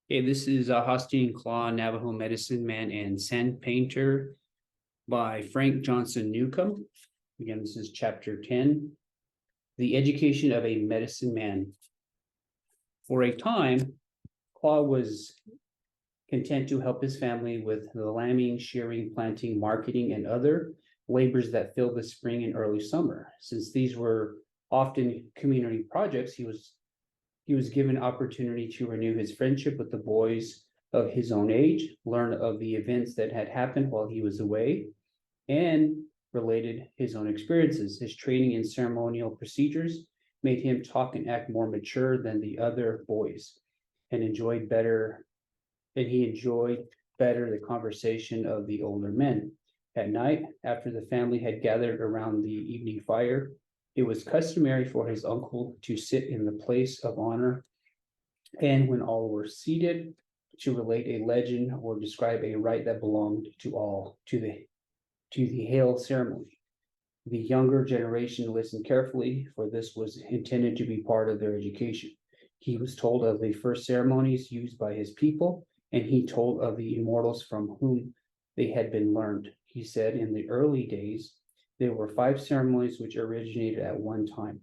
Hey, this is Hosteen, Klah, Navajo Medicine Man and Sand Painter by Frank Johnson Newcomb. Again, this is chapter 10, The Education of a Medicine Man. For a time, Klah was content to help his family with the lambing, shearing, planting, marketing, and other labors that filled the spring and early summer. Since these were often community projects, he was given opportunity to renew his friendship with the boys of his own age, learn of the events that had happened while he was away, and related his own experiences. His training in ceremonial procedures made him talk and act more mature than the other boys, and he enjoyed better the conversation of the older men. At night, after the family had gathered around the evening fire, it was customary for his uncle to sit in the place of honor, and when all were seated, to relate a legend or describe a rite that belonged to the hail ceremony. The younger generation listened carefully, for this was intended to be part of their education. He was told of the first ceremonies used by his people, and he told of the immortals from whom they had been learned. He said, in the early days, there were 5 ceremonies which originated at one time.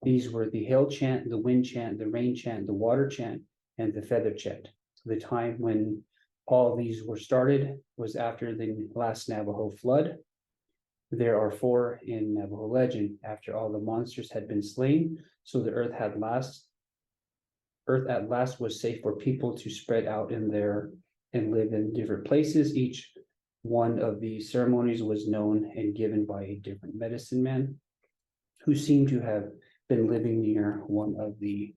These were the hail chant, the wind chant, the rain chant, the water chant, and the feather chant. The time when all these were started was after the last Navajo flood. There are 4 in Navajo legend. After all the monsters had been slain, so the earth at last was safe for people to spread out and live in different places. Each one of these ceremonies was known and given by a different medicine man who seemed to have been living near one of the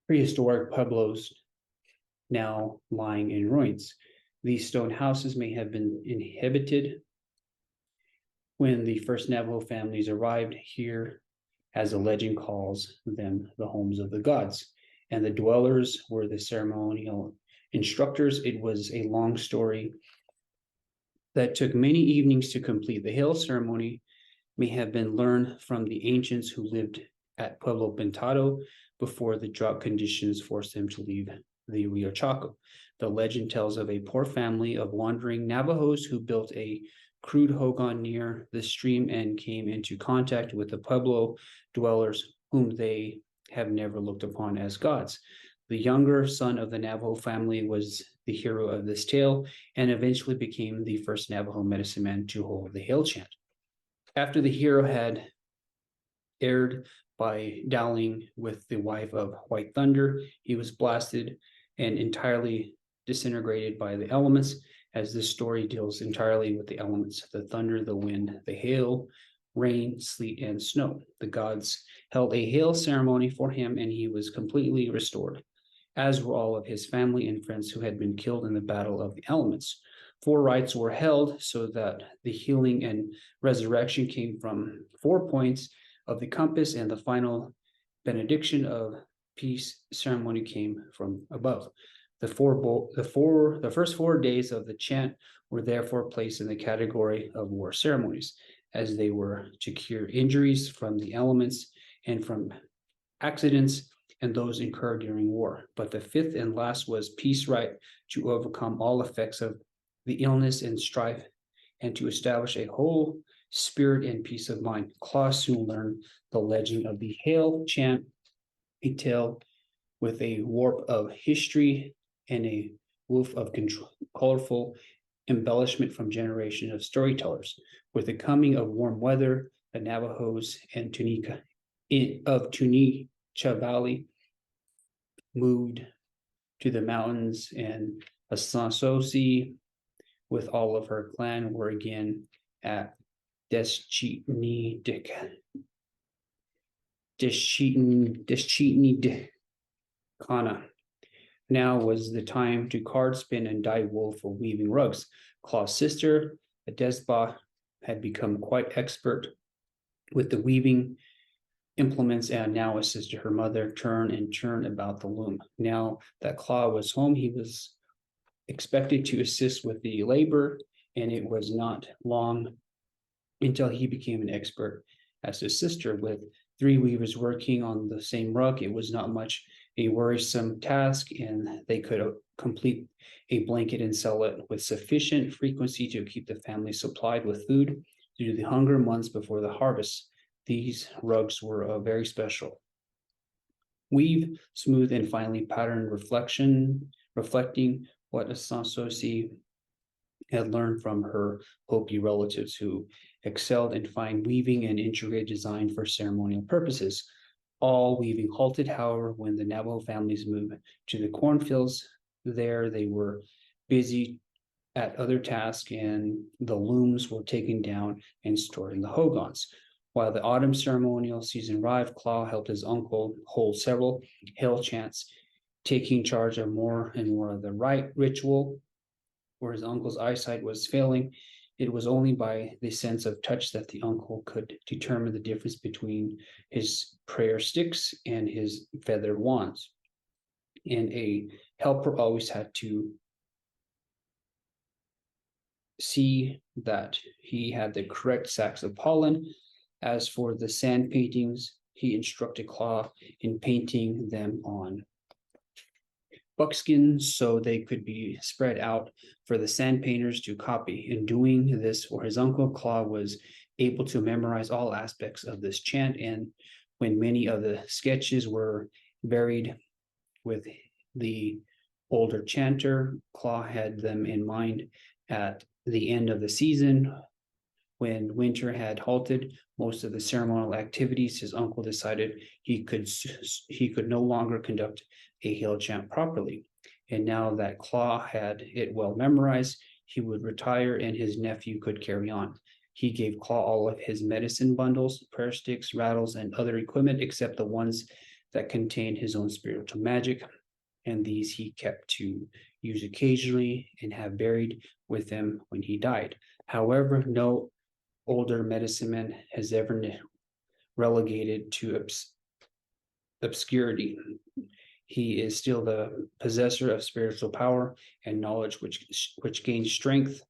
prehistoric pueblos now lying in ruins. These stone houses may have been inhabited when the first Navajo families arrived here, as a legend calls them, the homes of the gods, and the dwellers were the ceremonial instructors. It was a long story that took many evenings to complete. The hail ceremony may have been learned from the ancients who lived at Pueblo Pintado before the drought conditions forced them to leave the Rio Chaco. The legend tells of a poor family of wandering Navajos who built a crude hogan near the stream and came into contact with the Pueblo dwellers, whom they have never looked upon as gods. The younger son of the Navajo family was the hero of this tale and eventually became the first Navajo medicine man to hold the hail chant. After the hero had erred by dallying with the wife of White Thunder, he was blasted and entirely disintegrated by the elements, as this story deals entirely with the elements: the thunder, the wind, the hail, rain, sleet, and snow. The gods held a hail ceremony for him, and he was completely restored, as were all of his family and friends who had been killed in the battle of the elements. 4 rites were held so that the healing and resurrection came from 4 points of the compass, and the final benediction of peace ceremony came from above. The first 4 days of the chant were therefore placed in the category of war ceremonies, as they were to cure injuries from the elements and from accidents and those incurred during war. But the 5th and last was peace rite, to overcome all effects of the illness and strife, and to establish a whole spirit and peace of mind. Klah soon learned the legend of the hail chant, a tale with a warp of history and a woof of colorful embellishment from generation of storytellers. With the coming of warm weather, the Navajos and Tunica Valley moved to the mountains, and Asansosi with all of her clan were again at Deschitni Kana. Now was the time to card spin and dye wool for weaving rugs. Klah's sister, Adesba, had become quite expert with the weaving implements and now assisted her mother turn and churn about the loom. Now that Klah was home, he was expected to assist with the labor, and it was not long until he became an expert as his sister. With 3 weavers working on the same rug, it was not much a worrisome task, and they could complete a blanket and sell it with sufficient frequency to keep the family supplied with food due to the hunger months before the harvest. These rugs were very special. Weave, smooth and finely patterned reflecting what Sanssouci had learned from her Hopi relatives who excelled in fine weaving and intricate design for ceremonial purposes. All weaving halted, however, when the Navajo families moved to the cornfields. There they were busy at other tasks, and the looms were taken down and stored in the hogans. While the autumn ceremonial season arrived, Klah helped his uncle hold several hail chants, taking charge of more and more of the rite ritual. Where his uncle's eyesight was failing, it was only by the sense of touch that the uncle could determine the difference between his prayer sticks and his feathered wands. And a helper always had to see that he had the correct sacks of pollen. As for the sand paintings, he instructed Klah in painting them on buckskin so they could be spread out for the sand painters to copy. In doing this for his uncle, Klah was able to memorize all aspects of this chant, and when many of the sketches were varied with the older chanter, Klah had them in mind at the end of the season. When winter had halted most of the ceremonial activities, his uncle decided he could no longer conduct a hail chant properly. And now that Klah had it well memorized, he would retire and his nephew could carry on. He gave Klah all of his medicine bundles, prayer sticks, rattles, and other equipment except the ones that contained his own spiritual magic, and these he kept to use occasionally and have buried with him when he died. However, no older medicine man has ever relegated to obscurity. He is still the possessor of spiritual power and knowledge, which gains strength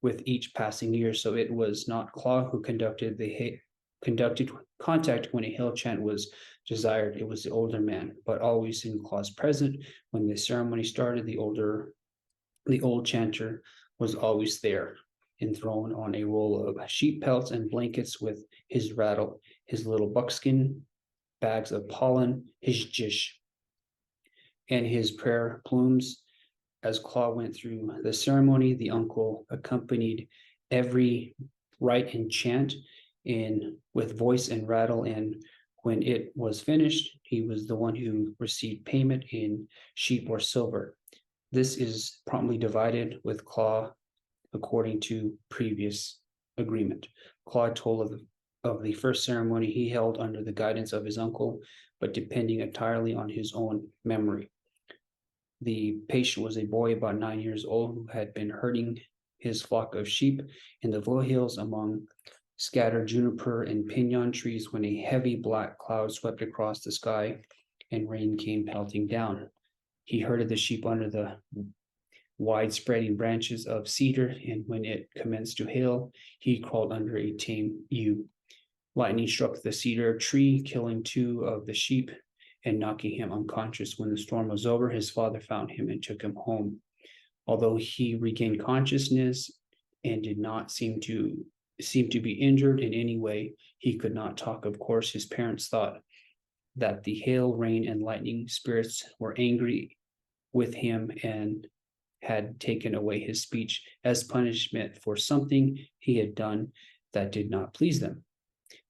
with each passing year. So it was not Klah who conducted contact when a hail chant was desired. It was the older man, but always in Klah's present. When the ceremony started, the old chanter was always there, enthroned on a roll of sheep pelts and blankets with his rattle, his little buckskin bags of pollen, his jish, and his prayer plumes. As Klah went through the ceremony, the uncle accompanied every rite and chant with voice and rattle, and when it was finished, he was the one who received payment in sheep or silver. This is promptly divided with Klah according to previous agreement. Klah told of the first ceremony he held under the guidance of his uncle, but depending entirely on his own memory. The patient was a boy about 9 years old who had been herding his flock of sheep in the foothills among scattered juniper and pinon trees when a heavy black cloud swept across the sky and rain came pelting down. He herded the sheep under the wide-spreading branches of cedar, and when it commenced to hail, he crawled under a tame ewe. Lightning struck the cedar tree, killing 2 of the sheep and knocking him unconscious. When the storm was over, his father found him and took him home. Although he regained consciousness and did not seem to be injured in any way, he could not talk. Of course, his parents thought that the hail, rain, and lightning spirits were angry with him and had taken away his speech as punishment for something he had done that did not please them.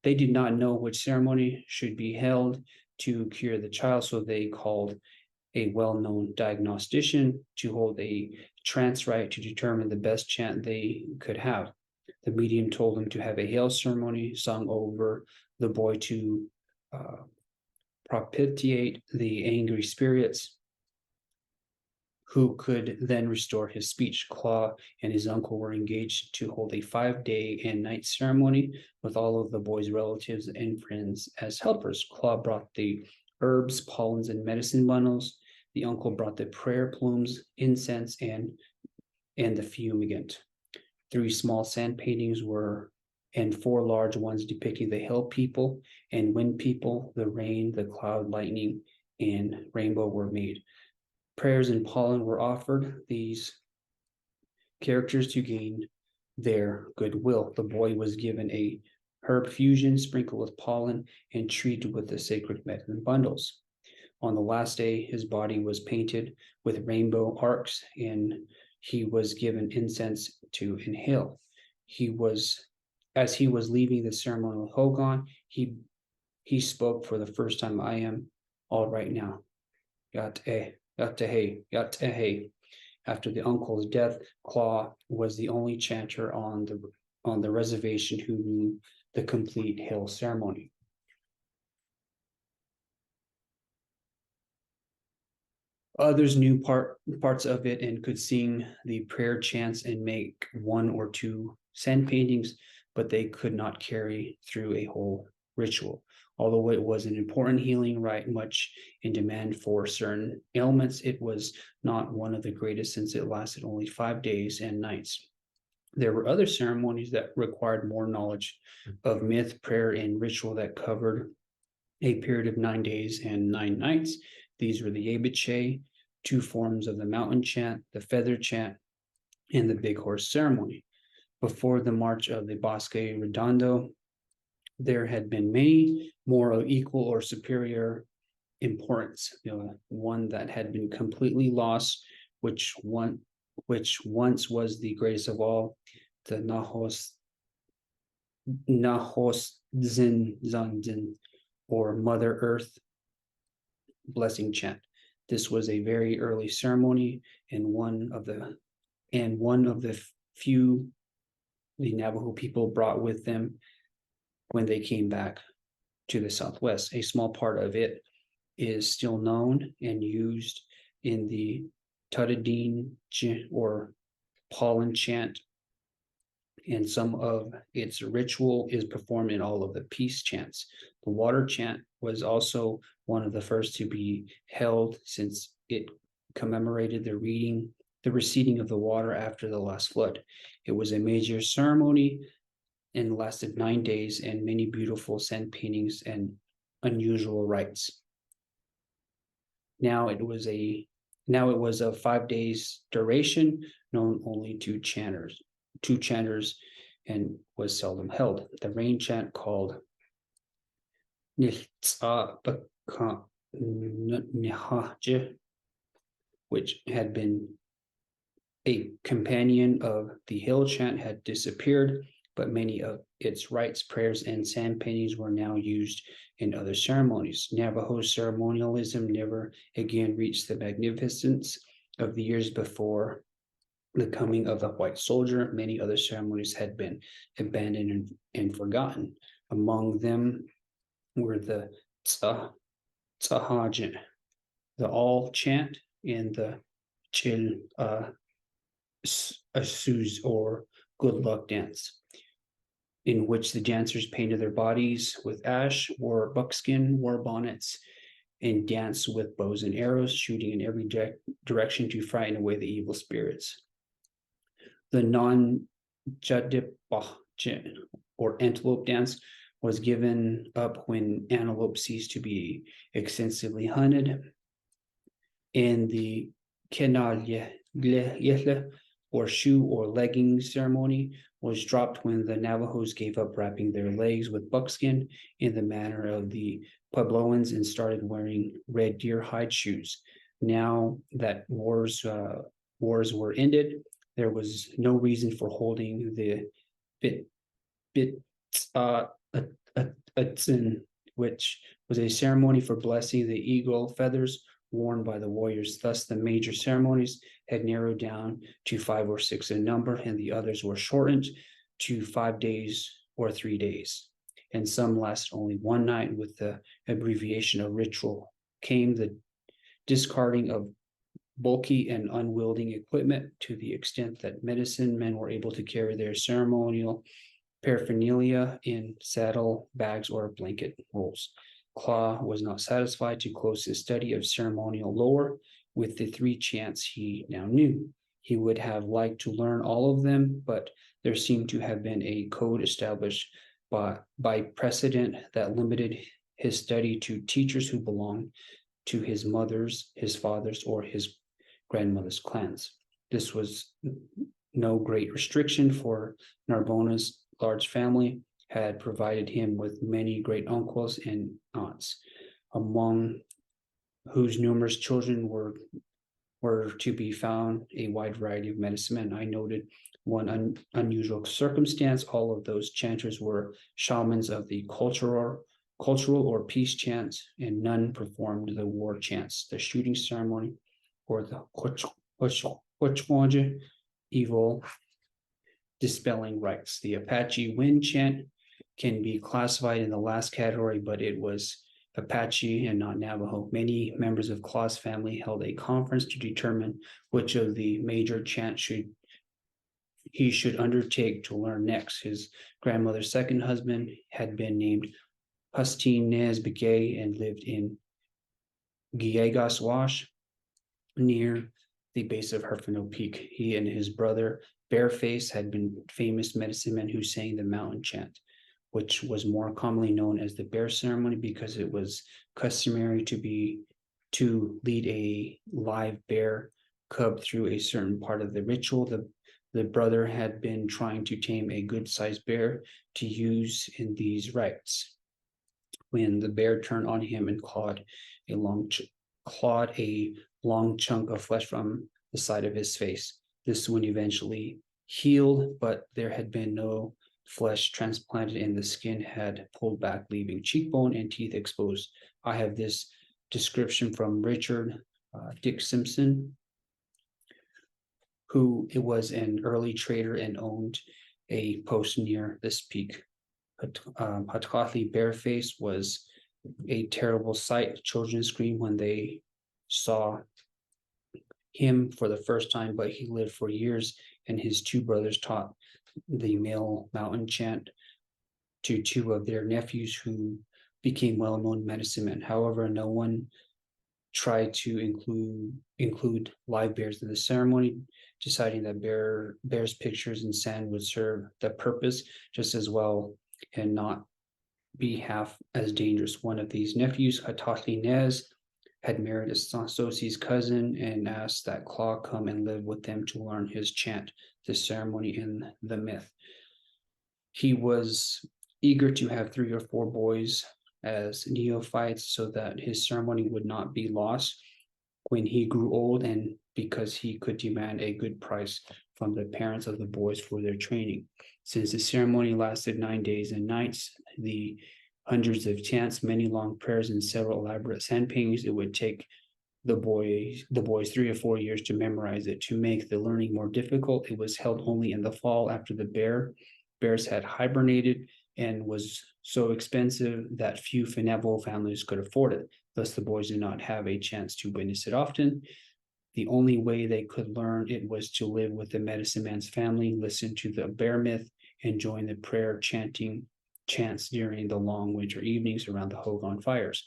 They did not know which ceremony should be held to cure the child, so they called a well-known diagnostician to hold a trance rite to determine the best chant they could have. The medium told them to have a hail ceremony sung over the boy to propitiate the angry spirits, who could then restore his speech. Klah and his uncle were engaged to hold a 5-day and night ceremony with all of the boy's relatives and friends as helpers. Klah brought the herbs, pollens, and medicine bundles. The uncle brought the prayer plumes, incense, and the fumigant. 3 small sand paintings and 4 large ones depicting the hill people and wind people, the rain, the cloud, lightning, and rainbow were made. Prayers and pollen were offered these characters to gain their goodwill. The boy was given a herb fusion sprinkled with pollen and treated with the sacred medicine bundles. On the last day, his body was painted with rainbow arcs, and he was given incense to inhale. As he was leaving the ceremonial hogan, he spoke for the first time, "I am all right now. Yat-eh, yat-eh, yat-eh." After the uncle's death, Klah was the only chanter on the reservation who knew the complete hail ceremony. Others knew parts of it and could sing the prayer chants and make one or two sand paintings, but they could not carry through a whole ritual. Although it was an important healing rite, much in demand for certain ailments, it was not one of the greatest since it lasted only 5 days and nights. There were other ceremonies that required more knowledge of myth, prayer, and ritual that covered a period of 9 days and 9 nights. These were the Yebiche, 2 forms of the mountain chant, the feather chant, and the big horse ceremony. Before the march of the Bosque Redondo, there had been many more of equal or superior importance. One that had been completely lost, which once was the greatest of all, the Nahos Zinzanzin, or Mother Earth blessing chant. This was a very early ceremony, and one of the few the Navajo people brought with them when they came back to the Southwest. A small part of it is still known and used in the Tutadine or pollen chant, and some of its ritual is performed in all of the peace chants. The water chant was also one of the first to be held, since it commemorated the receding of the water after the last flood. It was a major ceremony and lasted 9 days, and many beautiful sand paintings and unusual rites. Now it was of 5 days duration, known only to chanters, and was seldom held. The rain chant, called which had been a companion of the hill chant, had disappeared, but many of its rites, prayers, and sand paintings were now used in other ceremonies. Navajo ceremonialism never again reached the magnificence of the years before the coming of the white soldier. Many other ceremonies had been abandoned and forgotten. Among them were the Tzahajin, the all chant, and the Chil Asuz, or good luck dance, in which the dancers painted their bodies with ash, wore buckskin, wore bonnets, and danced with bows and arrows, shooting in every direction to frighten away the evil spirits. The non-Jadipah, or antelope dance, was given up when antelope ceased to be extensively hunted. And the Kenal, or shoe or legging ceremony, was dropped when the Navajos gave up wrapping their legs with buckskin in the manner of the Puebloans and started wearing red deer hide shoes. Now that wars were ended, there was no reason for holding the which was a ceremony for blessing the eagle feathers worn by the warriors. Thus, the major ceremonies had narrowed down to 5 or 6 in number, and the others were shortened to 5 days or 3 days. And some lasted only 1 night. With the abbreviation of ritual came the discarding of bulky and unwielding equipment, to the extent that medicine men were able to carry their ceremonial paraphernalia in saddle bags or blanket rolls. Klah was not satisfied to close his study of ceremonial lore with the 3 chants he now knew. He would have liked to learn all of them, but there seemed to have been a code established by precedent that limited his study to teachers who belonged to his mother's, his father's, or his grandmother's clans. This was no great restriction, for Narbonne's large family had provided him with many great uncles and aunts, among whose numerous children were to be found a wide variety of medicine men. I noted one unusual circumstance. All of those chanters were shamans of the cultural or peace chants, and none performed the war chants, the shooting ceremony, or the evil dispelling rites. The Apache wind chant can be classified in the last category, but it was Apache and not Navajo. Many members of Klah's family held a conference to determine which of the major chants he should undertake to learn next. His grandmother's second husband had been named Hosteen Begay and lived in Giegas Wash near the base of Herfino Peak. He and his brother Bareface had been famous medicine men who sang the mountain chant, which was more commonly known as the bear ceremony because it was customary to lead a live bear cub through a certain part of the ritual. The brother had been trying to tame a good-sized bear to use in these rites, when the bear turned on him and clawed a long chunk of flesh from the side of his face. This wound eventually healed, but there had been no flesh transplanted, and the skin had pulled back, leaving cheekbone and teeth exposed. I have this description from Richard Dick Simpson, who it was an early trader and owned a post near this peak. Hatkathi Bareface was a terrible sight. Children screamed when they saw him for the first time, but he lived for years, and his two brothers taught the male mountain chant to two of their nephews who became well-known medicine men. However, no one tried to include live bears in the ceremony, deciding that bears pictures in sand would serve the purpose just as well and not be half as dangerous. One of these nephews, Hatali Nez, had married Assosi's cousin and asked that Klah come and live with them to learn his chant, the ceremony, and the myth. He was eager to have 3 or 4 boys as neophytes so that his ceremony would not be lost when he grew old, and because he could demand a good price from the parents of the boys for their training. Since the ceremony lasted 9 days and nights, the hundreds of chants, many long prayers, and several elaborate sand paintings, it would take the boys 3 or 4 years to memorize it. To make the learning more difficult, it was held only in the fall after the bears had hibernated, and was so expensive that few Navajo families could afford it. Thus, the boys did not have a chance to witness it often. The only way they could learn it was to live with the medicine man's family, listen to the bear myth, and join the prayer chants during the long winter evenings around the Hogan fires.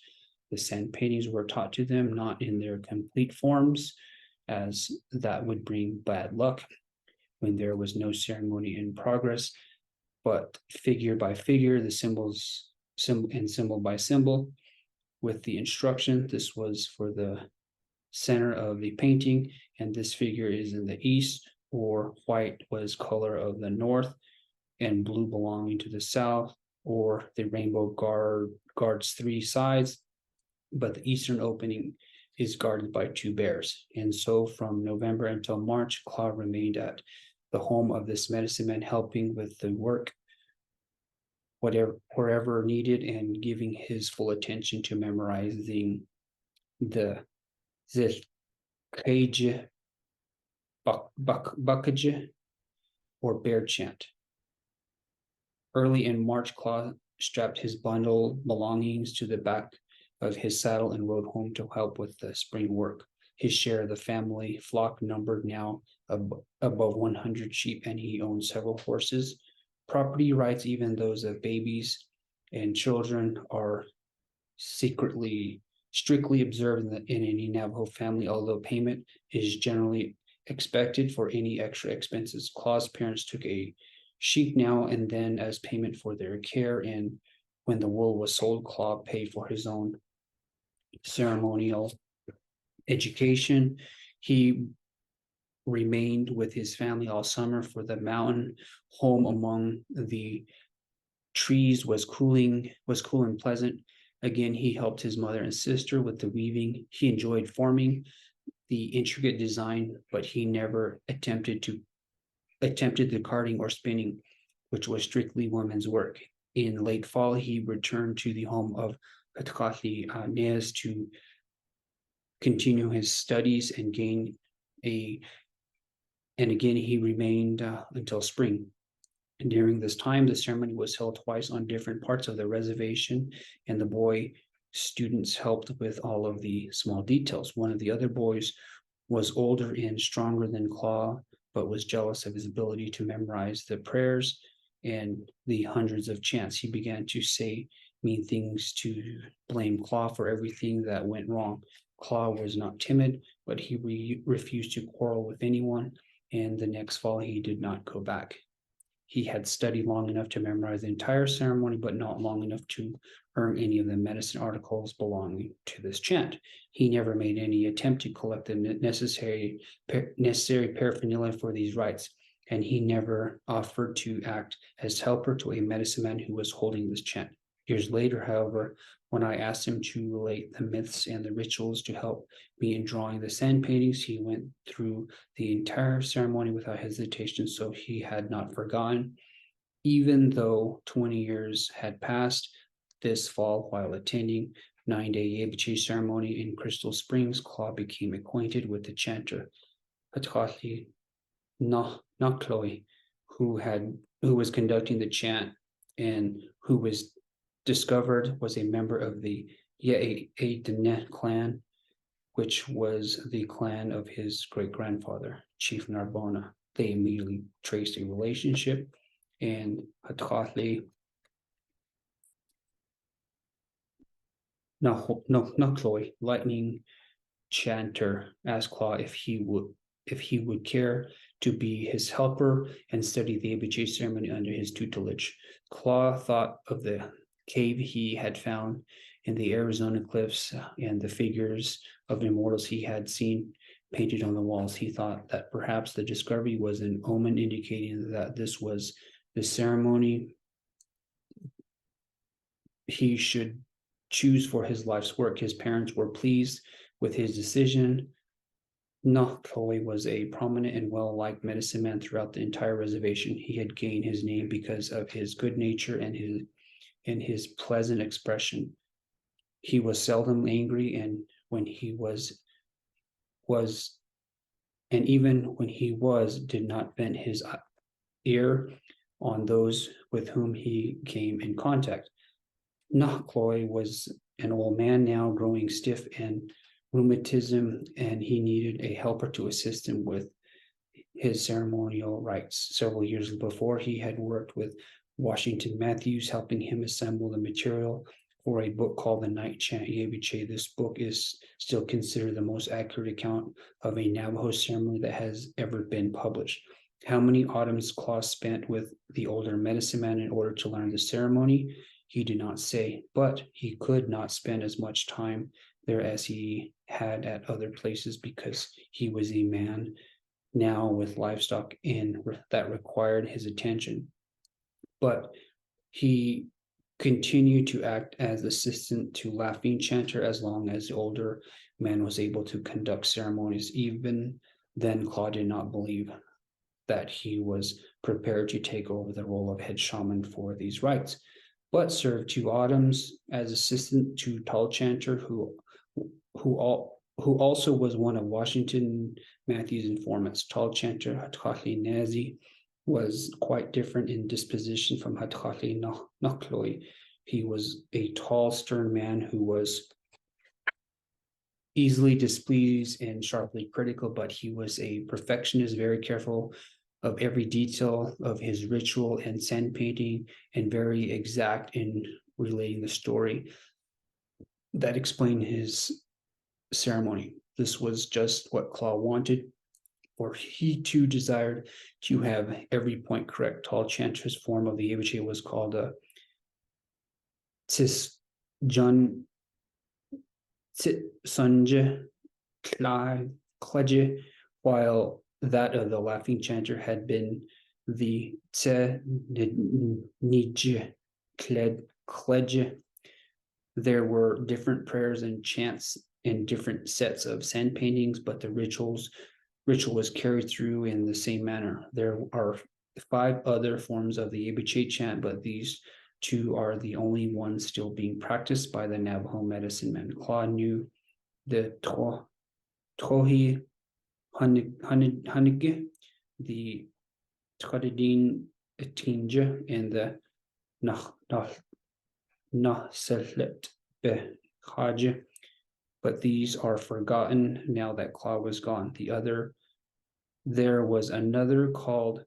The sand paintings were taught to them, not in their complete forms, as that would bring bad luck when there was no ceremony in progress, but figure by figure, the symbol by symbol, with the instruction. This was for the center of the painting, and this figure is in the east, or white was color of the north, and blue belonging to the south, or the rainbow guards 3 sides, but the eastern opening is guarded by 2 bears. And so from November until March, Klah remained at the home of this medicine man, helping with the work wherever needed, and giving his full attention to memorizing the Zilkaja Bakaja or bear chant. Early in March, Klah strapped his bundle belongings to the back of his saddle and rode home to help with the spring work. His share of the family flock numbered now above 100 sheep, and he owned several horses. Property rights, even those of babies and children, are strictly observed in any Navajo family, although payment is generally expected for any extra expenses. Klah's parents took a sheep now and then as payment for their care, and when the wool was sold, Klah paid for his own ceremonial education. He remained with his family all summer, for the mountain home among the trees was cool and pleasant. Again, he helped his mother and sister with the weaving. He enjoyed forming the intricate design, but he never attempted the carding or spinning, which was strictly women's work. In late fall, he returned to the home of Katkatli Nez to continue his studies and gain a and again he remained until spring. And during this time, the ceremony was held twice on different parts of the reservation, and the boy students helped with all of the small details. One of the other boys was older and stronger than Klah, but was jealous of his ability to memorize the prayers and the hundreds of chants. He began to say mean things to blame Klah for everything that went wrong. Klah was not timid, but he refused to quarrel with anyone, and the next fall he did not go back. He had studied long enough to memorize the entire ceremony, but not long enough to earn any of the medicine articles belonging to this chant. He never made any attempt to collect the necessary paraphernalia for these rites, and he never offered to act as helper to a medicine man who was holding this chant. Years later, however, when I asked him to relate the myths and the rituals to help me in drawing the sand paintings, he went through the entire ceremony without hesitation, so he had not forgotten. Even though 20 years had passed, this fall, while attending 9-day Yebiche ceremony in Crystal Springs, Klah became acquainted with the chanter, Hatkali Nakloi, who was conducting the chant and who was discovered was a member of the Ye'edene clan, which was the clan of his great-grandfather, Chief Narbona. They immediately traced a relationship, and Hatkali Nakloi, lightning chanter, asked Klah if he would care to be his helper and study the Yebiche ceremony under his tutelage. Klah thought of the cave he had found in the Arizona cliffs and the figures of immortals he had seen painted on the walls. He thought that perhaps the discovery was an omen indicating that this was the ceremony he should choose for his life's work. His parents were pleased with his decision. Nakloi was a prominent and well-liked medicine man throughout the entire reservation. He had gained his name because of his good nature and his pleasant expression. He was seldom angry, and when he was, and even when he was, did not vent his ire on those with whom he came in contact. Nakloi was an old man now, growing stiff and rheumatism, and he needed a helper to assist him with his ceremonial rites. Several years before, he had worked with Washington Matthews, helping him assemble the material for a book called The Night Chant Yebiche. This book is still considered the most accurate account of a Navajo ceremony that has ever been published. How many autumns Klah spent with the older medicine man in order to learn the ceremony, he did not say, but he could not spend as much time there as he had at other places because he was a man now with livestock that required his attention. But he continued to act as assistant to Laughing Chanter as long as the older man was able to conduct ceremonies. Even then, Klah did not believe that he was prepared to take over the role of head shaman for these rites, but served 2 autumns as assistant to Tall Chanter, who also was one of Washington Matthews' informants. Tall Chanter Hatkali Nazi was quite different in disposition from Hatkali Nakloi. He was a tall, stern man who was easily displeased and sharply critical, but he was a perfectionist, very careful of every detail of his ritual and sand painting, and very exact in relating the story that explained his ceremony. This was just what Klah wanted, for he too desired to have every point correct. Tall Chanter's form of the Yebiche was called a Tisjun Tsit Sunja Klah, while that of the laughing chanter had been the Tse Nij Kledje. There were different prayers and chants in different sets of sand paintings, but the ritual was carried through in the same manner. There are 5 other forms of the Yebiche chant, but these 2 are the only ones still being practiced by the Navajo medicine men. Klah knew the Tohi Hanige, the Tradidin Etinja, and the Naselet Behaja, but these are forgotten now that Klah was gone. There was another called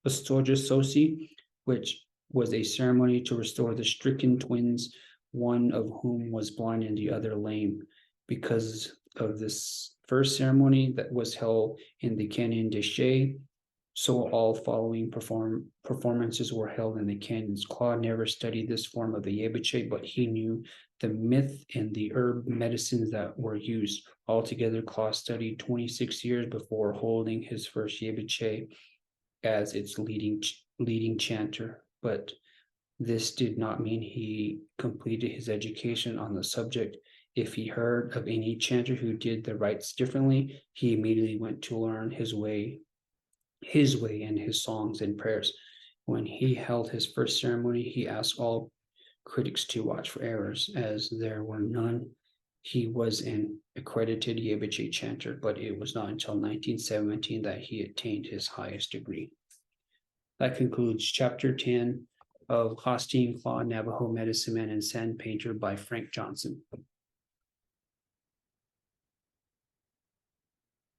Ostojasosi, which was a ceremony to restore the stricken twins, one of whom was blind and the other lame. Because of this first ceremony that was held in the Canyon de Chelly, so all following performances were held in the canyons. Klah never studied this form of the Yebiche, but he knew the myth and the herb medicines that were used. Altogether, Klah studied 26 years before holding his first Yebiche as its leading chanter. But this did not mean he completed his education on the subject. If he heard of any chanter who did the rites differently, he immediately went to learn his way and his songs and prayers. When he held his first ceremony, he asked all critics to watch for errors, as there were none. He was an accredited Yebiche chanter, but it was not until 1917 that he attained his highest degree. That concludes Chapter 10 of Hosteen, Klah, Navajo Medicine Man, and Sand Painter by Frank Johnson.